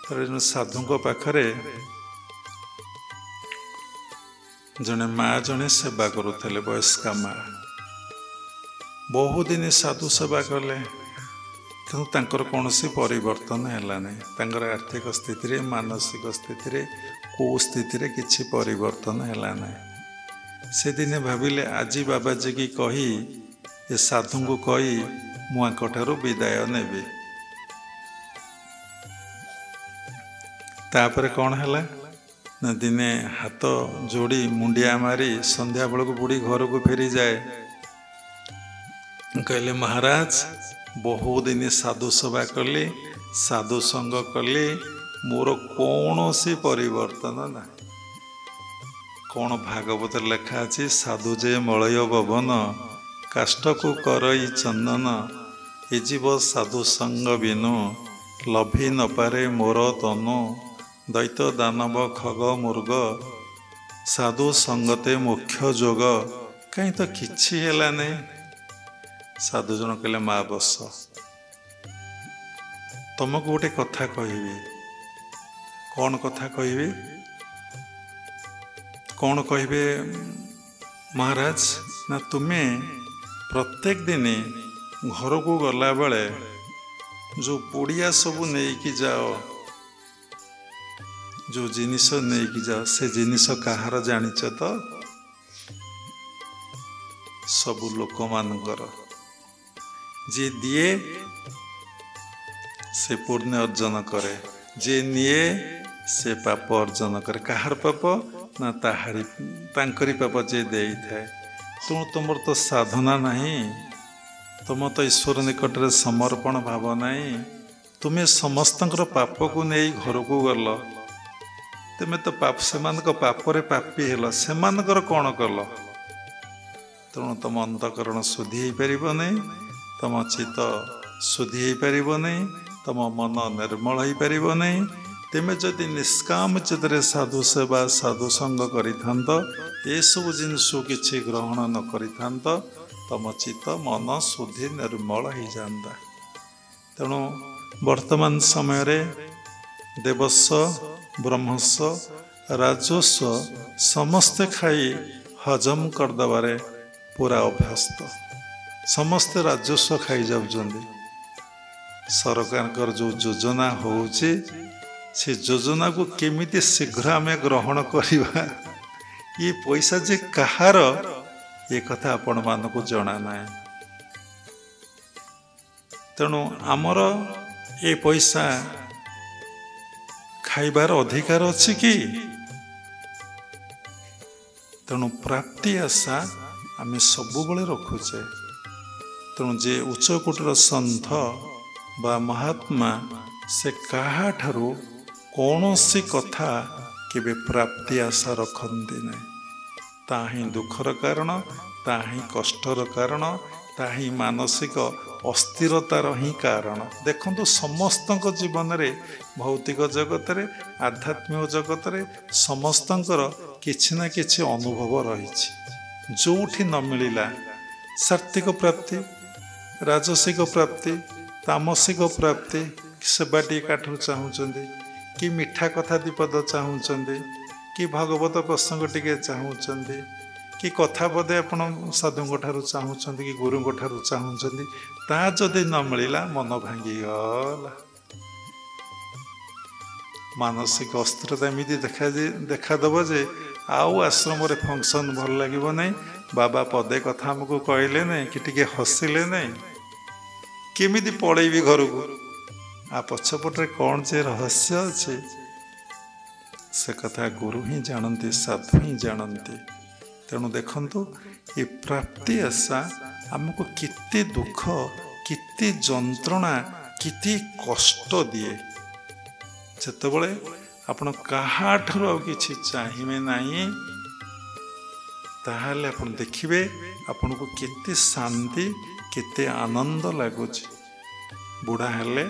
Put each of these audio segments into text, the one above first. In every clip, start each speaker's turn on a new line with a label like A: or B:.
A: साधु पाखरे जने माँ जने सेवा करुले वयस्का माँ बहु दिन साधु सेवा कले कि कौन परिवर्तन है आर्थिक स्थिति मानसिक स्थिति कौ स्थिति किसी परिवर्तन है से दिने भाविले आज बाबाजी की कही ये साधु को कही मुझे विदाय नेबी तापर कौन है ना दिने हाथ जोड़ी मुंडिया मारी संध्या बेल को बुढ़ी घर को फेरी जाए कहले महाराज बहु दिन साधु सेवा कली साधु संग कली मोर कौन सी परिवर्तन ना कौन भागवत लेखा अच्छी साधु जे मलय पवन काष्ठ को करई चंदन ए जीव साधु संग बिनु लभी न पारे मोर तनु दैत दानव खग मुर्ग साधु संगते मुख्य जोग कहीं तो किछि हेला नहीं। साधु जन कहले माँ बस तुमको गोटे कथा कहबी कौन कथा कहबी कौन कहबे महाराज ना तुम्हें प्रत्येक दिन घर को गला बेले जो पुड़िया सब नहीं जाओ जो जिनिस नहीं जाओ से जिनिस कहार जानिच तो सबु लोक मानकर जे दिए से पुण्य अर्जन करे जे निए से पाप अर्जन करे कहार पाप ना तांकरी पाप जे दे थाए तेणु तुम तो साधना नहीं तुम तो ईश्वर निकट में समर्पण भाव नहीं तुम्हें समस्त पाप को नहीं घर को गल तुम्हें तो पाप से पापरे पापी हेल से कौन कल तेणु तुम अंतकरण शुद्धि हो पार नहीं तुम चित्त शुद्धि हो पार नहीं तुम मन निर्मल हो पार नहीं तेमे जदि निष्काम चित्रे साधु सेवा साधु संग कर सब जिनस किसी ग्रहण न कर तुम चित्त मन शुद्धि निर्मल हो जाता तेणु वर्तमान समय रे देवस्व ब्रह्मस्व राजस्व समस्ते खाई हजम करदे पूरा अभ्यस्त समस्ते राजस्व खाई जाउछन्ति सरकार जो योजना होउछि से योजना को केमिति शीघ्र आम ग्रहण करवा ये पैसा जे कहार ये कथा आपण मानक जना ना तेणु आमर ये पैसा खाइबार अधिकार अछि कि तेणु प्राप्ति आशा आम सबुबले रखुचे तेणु जे उच्च कोटर सन्थ बा महात्मा से काहा ठारू कौनसी कथा केबे प्राप्ति आशा रखती नहीं ताही दुखर कारण ताही कष्टर कारण ताही मानसिक अस्थिरतार ही कारण देखंतु समस्त जीवन रे भौतिक जगत रे आध्यात्मिक जगत रे समस्तंकर किछि ना किछि अनुभव रही जोठी न मिलिला सात्विक प्राप्ति राजसिक प्राप्ति तामसिक प्राप्ति सेवाटी काठू चाहूँगी कि मिठा कथा दीपद चाहूँगी कि भगवत प्रसंग टिके चाहूँगी कि कथा पदे आपण साधु ठारू चाहूँगी कि गुरु ठारू चाहूँगी ता जदि न मिलला मन भांगीगला मानसिक अस्थिरता एमती देखादेव जे आउ आश्रम रे फंक्शन भल लगे नहीं बाबा पदे कथा आमको कहले नहीं कि टिके हसिले नहीं केमिति पड़ेबी घर को आ पछपटे कौन जे रहस्य अच्छे से कथा गुरु ही जानती साधु ही जानती तेणु देखंतु ये प्राप्ति आशा आमको किते दुख किते जंत्रणा किते कष्ट दिए जेतेबेले आपण काहा ठारू आ किछि चाहिए नहीं ताहले आपण देखिबे आपण को केते शांति केते आनंद लगुच बुढ़ा हेले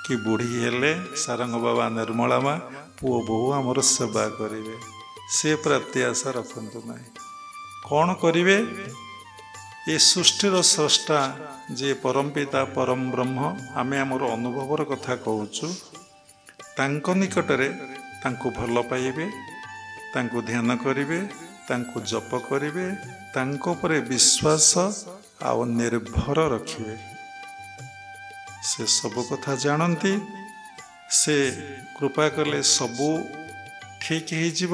A: कि बुढ़ी हेले सारंग बाबा निर्मला माँ पुओ बहु आमर सेवा करेंगे से प्राप्ति आशा रखतु ना कौन करेंगे ये सृष्टिर स्रष्टा जे परम पिता परम ब्रह्म आमे आमर अनुभवर कथा कहूँ ତାଙ୍କ ନିକଟରେ ତାଙ୍କୁ ଭଲ ପାଇବେ, ତାଙ୍କୁ ଧ୍ୟାନ କରିବେ, ତାଙ୍କୁ ଜପ କରିବେ, ତାଙ୍କ ଉପରେ ବିଶ୍ୱାସ ଆଉ ନିର୍ଭର ରଖିବେ। ସେ ସବୁ କଥା ଜାଣନ୍ତି, ସେ କୃପା କଲେ ସବୁ ଠିକ୍ ହେଇଯିବ।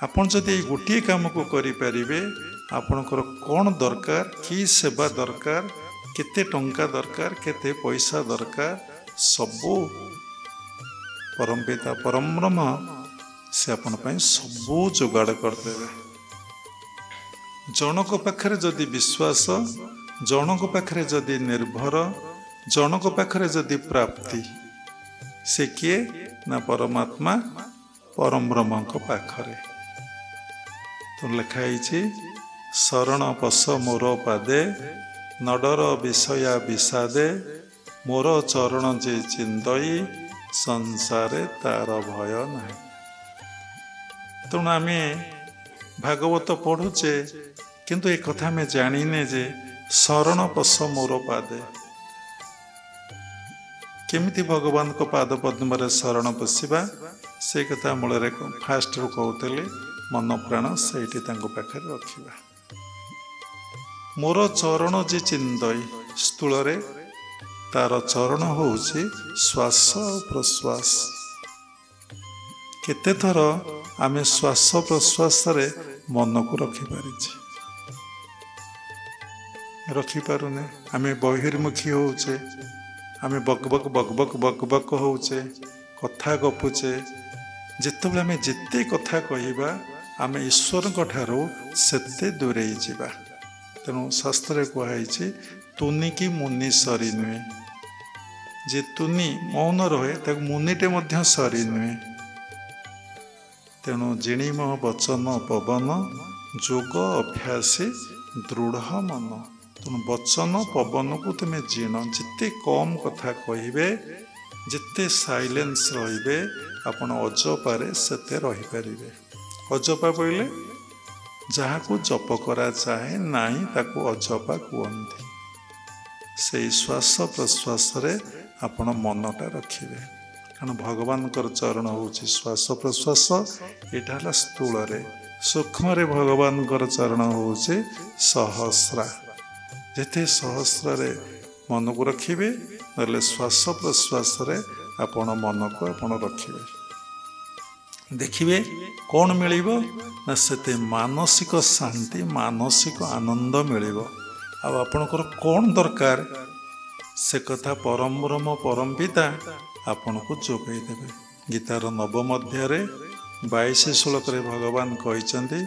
A: ଆପଣ ଯଦି ଏଇ ଗୋଟିଏ କାମକୁ କରିପାରିବେ, ଆପଣଙ୍କର କ'ଣ ଦରକାର, କି ସେବା ଦରକାର, କେତେ ଟଙ୍କା ଦରକାର, କେତେ ପଇସା ଦରକାର, ସବୁ ପରମ ପିତା ପରମ ବ୍ରହ୍ମ ସେ ଆପଣ ପାଇଁ ସବୁ ଯୋଗାଡ଼ କରିଦେବେ। ଜଣକ ପାଖରେ ଯଦି ବିଶ୍ୱାସ, ଜଣକ ପାଖରେ ଯଦି ନିର୍ଭର, ଜଣକ ପାଖରେ ଯଦି ପ୍ରାପ୍ତି, ସେ କିଏ ନା ପରମାତ୍ମା ପରମ ବ୍ରହ୍ମଙ୍କ ପାଖରେ। ତ ଲେଖା ହେଇଛି, ଶରଣ ପଶ ମୋର ପାଦେ, ନଡର ବିଷୟା ବିଷାଦେ, ମୋର ଚରଣ ଯେ ଚିନ୍ତଇ, ସଂସାରେ ତାର ଭୟ ନାହିଁ। ତେଣୁ ଆମେ ଭାଗବତ ପଢୁଛେ, କିନ୍ତୁ ଏ କଥା ଆମେ ଜାଣିନେ ଯେ ଶରଣ ପଶ ମୋର ପାଦେ। କେମିତି ଭଗବାନଙ୍କ ପାଦ ପଦ୍ମରେ ଶରଣ ପଶିବା, ସେ କଥା ମୂଳରେ ଫାଷ୍ଟରୁ କହୁଥିଲେ, ମନ ପ୍ରାଣ ସେଇଠି ତାଙ୍କ ପାଖରେ ରଖିବା। ମୋର ଚରଣ ଯେ ଚିନ୍ତଇ, ସ୍ଥୂଳରେ ତାର ଚରଣ ହଉଛି ଶ୍ୱାସ ଆଉ ପ୍ରଶ୍ୱାସ। କେତେଥର ଆମେ ଶ୍ୱାସ ପ୍ରଶ୍ୱାସରେ ମନକୁ ରଖିପାରିଛେ, ରଖିପାରୁନେ। ଆମେ ବହିର୍ମୁଖୀ ହଉଛେ, ଆମେ ବକବକ ବକବକ ବକବକ ହଉଛେ, କଥା ଗପୁଛେ। ଯେତେବେଳେ ଆମେ ଯେତେ କଥା କହିବା, ଆମେ ଈଶ୍ୱରଙ୍କ ଠାରୁ ସେତେ ଦୂରେଇ ଯିବା। ତେଣୁ ଶାସ୍ତ୍ରରେ କୁହାଯାଇଛି, ତୁନିକି ମୁନି ସରି ନୁହେଁ। ଯେ ତୁନି ମୌନ ରହେ, ତାକୁ ମୁନିଟେ ମଧ୍ୟ ସରି ନୁହେଁ। ତେଣୁ ଜିଣିମ ବଚନ ପବନ, ଯୋଗ ଅଭ୍ୟାସୀ ଦୃଢ଼ ମନ। ତେଣୁ ବଚନ ପବନକୁ ତୁମେ ଜିଣ, ଯେତେ କମ୍ କଥା କହିବେ, ଯେତେ ସାଇଲେନ୍ସ ରହିବେ, ଆପଣ ଅଜପାରେ ସେତେ ରହିପାରିବେ। ଅଜପା ବୋଇଲେ ଯାହାକୁ ଜପ କରାଯାଏ ନାହିଁ, ତାକୁ ଅଜପା କୁହନ୍ତି। ସେଇ ଶ୍ୱାସ ପ୍ରଶ୍ୱାସରେ ଆପଣ ମନଟା ରଖିବେ। କାରଣ ଭଗବାନଙ୍କର ଚରଣ ହେଉଛି ଶ୍ୱାସ ପ୍ରଶ୍ୱାସ, ଏଇଟା ହେଲା ସ୍ଥୂଳରେ। ସୂକ୍ଷ୍ମରେ ଭଗବାନଙ୍କର ଚରଣ ହେଉଛି ସହସ୍ରା। ଯେତେ ସହସ୍ରରେ ମନକୁ ରଖିବେ, ନହେଲେ ଶ୍ୱାସ ପ୍ରଶ୍ୱାସରେ ଆପଣ ମନକୁ ଆପଣ ରଖିବେ, ଦେଖିବେ କ'ଣ ମିଳିବ ନା ସେତେ ମାନସିକ ଶାନ୍ତି, ମାନସିକ ଆନନ୍ଦ ମିଳିବ। ଆଉ ଆପଣଙ୍କର କ'ଣ ଦରକାର, ସେ କଥା ପରମ ବ୍ରହ୍ମ ପରମ ପିତା ଆପଣଙ୍କୁ ଯୋଗାଇ ଦେବେ। ଗୀତାର ନବମ ଅଧ୍ୟାୟରେ 22 ଶ୍ଲୋକରେ ଭଗବାନ କହିଛନ୍ତି,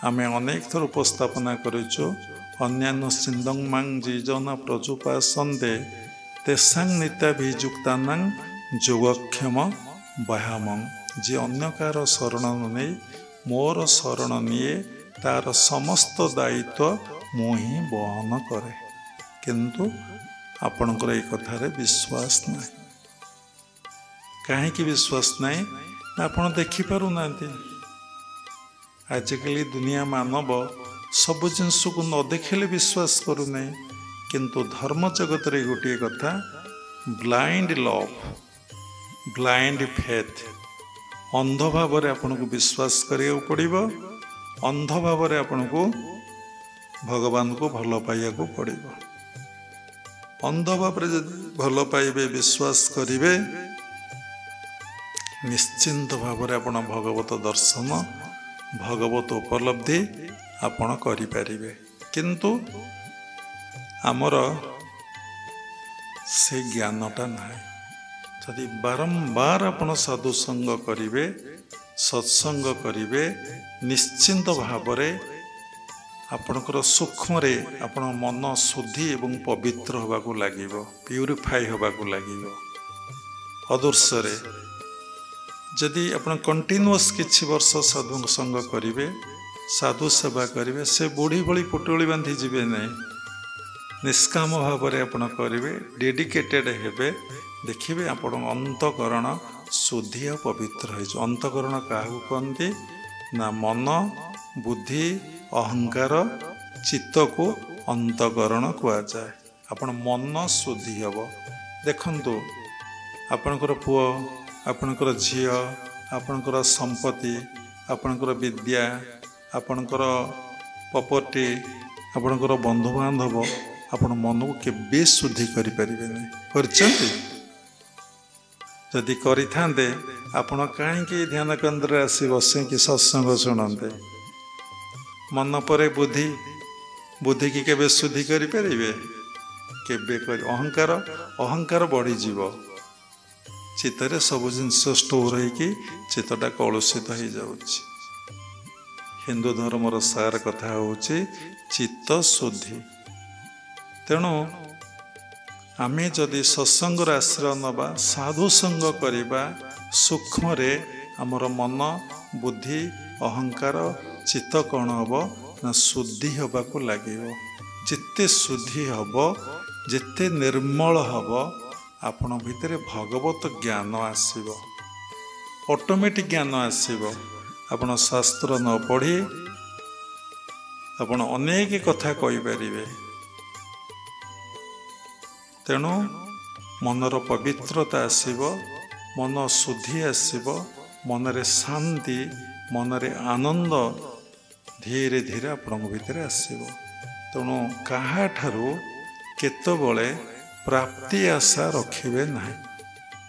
A: ଆମେ ଅନେକ ଥର ଉପସ୍ଥାପନା କରିଛୁ, ଅନ୍ୟାନ୍ୟ ସିନ୍ଦଂ ମାଂ ଜିଜନ ପ୍ରଜୁପାସନ୍ତେ ତେସାଂ ନିତ୍ୟାଭିଯୁକ୍ତାନାଂ ଯୋଗକ୍ଷମ ବାହାମଂ। ଯିଏ ଅନ୍ୟ କାହାର ଶରଣ ନେଇ ମୋର ଶରଣ ନିଏ, ତାର ସମସ୍ତ ଦାୟିତ୍ୱ ମୁଁ ହିଁ ବହନ କରେ। କିନ୍ତୁ ଆପଣଙ୍କର ଏଇ କଥାରେ ବିଶ୍ୱାସ ନାହିଁ। କାହିଁକି ବିଶ୍ୱାସ ନାହିଁ ନା ଆପଣ ଦେଖିପାରୁନାହାନ୍ତି। ଆଜିକାଲି ଦୁନିଆ ମାନବ ସବୁ ଜିନିଷକୁ ନ ଦେଖିଲେ ବିଶ୍ୱାସ କରୁନାହିଁ। କିନ୍ତୁ ଧର୍ମ ଜଗତରେ ଗୋଟିଏ କଥା, ବ୍ଲାଇଣ୍ଡ ଲଭ୍, ବ୍ଲାଇଣ୍ଡ ଫେଥ୍। ଅନ୍ଧ ଭାବରେ ଆପଣଙ୍କୁ ବିଶ୍ୱାସ କରିବାକୁ ପଡ଼ିବ, ଅନ୍ଧ ଭାବରେ ଆପଣଙ୍କୁ ଭଗବାନଙ୍କୁ ଭଲ ପାଇବାକୁ ପଡ଼ିବ। ଅନ୍ଧ ଭାବରେ ଯଦି ଭଲ ପାଇବେ, ବିଶ୍ୱାସ କରିବେ, ନିଶ୍ଚିନ୍ତ ଭାବରେ ଆପଣ ଭଗବତ ଦର୍ଶନ, ଭଗବତ ଉପଲବ୍ଧି ଆପଣ କରିପାରିବେ। କିନ୍ତୁ ଆମର ସେ ଜ୍ଞାନଟା ନାହିଁ। ଯଦି ବାରମ୍ବାର ଆପଣ ସାଧୁସଙ୍ଗ କରିବେ, ସତ୍ସଙ୍ଗ କରିବେ, ନିଶ୍ଚିନ୍ତ ଭାବରେ ଆପଣଙ୍କର ସୂକ୍ଷ୍ମରେ ଆପଣ ମନ ଶୁଦ୍ଧି ଏବଂ ପବିତ୍ର ହେବାକୁ ଲାଗିବ, ପ୍ୟୁରିଫାଇ ହେବାକୁ ଲାଗିବ। ଅଦୃଶ୍ୟରେ ଯଦି ଆପଣ କଣ୍ଟିନ୍ୟୁଅସ୍ କିଛି ବର୍ଷ ସାଧୁସଙ୍ଗ କରିବେ, ସାଧୁ ସେବା କରିବେ, ସେ ବୁଢ଼ୀ ଭଳି ପୁଟୁଳି ବାନ୍ଧି ଯିବେ ନାହିଁ। ନିଷ୍କାମ ଭାବରେ ଆପଣ କରିବେ, ଡେଡିକେଟେଡ୍ ହେବେ, ଦେଖିବେ ଆପଣଙ୍କ ଅନ୍ତଃକରଣ ଶୁଦ୍ଧି ଆଉ ପବିତ୍ର ହେଇଯିବ। ଅନ୍ତଃକରଣ କାହାକୁ କହନ୍ତି ନା ମନ, ବୁଦ୍ଧି, ଅହଙ୍କାର, ଚିତ୍ତକୁ ଅନ୍ତଃକରଣ କୁହାଯାଏ। ଆପଣ ମନ ଶୁଦ୍ଧି ହେବ। ଦେଖନ୍ତୁ, ଆପଣଙ୍କର ପୁଅ ଆପଣଙ୍କର ଝିଅ, ଆପଣଙ୍କର ସମ୍ପତ୍ତି, ଆପଣଙ୍କର ବିଦ୍ୟା, ଆପଣଙ୍କର ପ୍ରପର୍ଟି, ଆପଣଙ୍କର ବନ୍ଧୁବାନ୍ଧବ ଆପଣ ମନକୁ କେବେ ଶୁଦ୍ଧି କରିପାରିବେନି। କରିଛନ୍ତି? ଯଦି କରିଥାନ୍ତେ ଆପଣ କାହିଁକି ଧ୍ୟାନ କେନ୍ଦ୍ରରେ ଆସି ବସିକି ସତ୍ସଙ୍ଗ ଶୁଣନ୍ତେ? ମନ ପରେ ବୁଦ୍ଧି, ବୁଦ୍ଧିକି କେବେ ଶୁଦ୍ଧି କରିପାରିବେ? କେବେ କରି ଅହଙ୍କାର ବଢ଼ିଯିବ। ଚିତ୍ତରେ ସବୁ ଜିନିଷ ଷ୍ଟୋର ହେଇକି ଚିତ୍ତଟା କଳୁଷିତ ହେଇଯାଉଛି। ହିନ୍ଦୁ ଧର୍ମର ସାର କଥା ହେଉଛି ଚିତ୍ତ ଶୁଦ୍ଧି। ତେଣୁ ଆମେ ଯଦି ସତ୍ସଙ୍ଗର ଆଶ୍ରୟ ନେବା, ସାଧୁସଙ୍ଗ କରିବା, ସୂକ୍ଷ୍ମରେ ଆମର ମନ, ବୁଦ୍ଧି, ଅହଙ୍କାର, ଚିତ୍ତ କ'ଣ ହେବ ନା ଶୁଦ୍ଧି ହେବାକୁ ଲାଗିବ। ଯେତେ ଶୁଦ୍ଧି ହେବ, ଯେତେ ନିର୍ମଳ ହେବ, ଆପଣ ଭିତରେ ଭଗବତ ଜ୍ଞାନ ଆସିବ, ଅଟୋମେଟିକ୍ ଜ୍ଞାନ ଆସିବ। ଆପଣ ଶାସ୍ତ୍ର ନ ପଢ଼ି ଆପଣ ଅନେକ କଥା କହିପାରିବେ। ତେଣୁ ମନର ପବିତ୍ରତା ଆସିବ, ମନ ଶୁଦ୍ଧି ଆସିବ, ମନରେ ଶାନ୍ତି, ମନରେ ଆନନ୍ଦ ଧୀରେ ଧୀରେ ଆପଣଙ୍କ ଭିତରେ ଆସିବ। ତେଣୁ କାହାଠାରୁ କେତେବେଳେ ପ୍ରାପ୍ତି ଆଶା ରଖିବେ ନାହିଁ।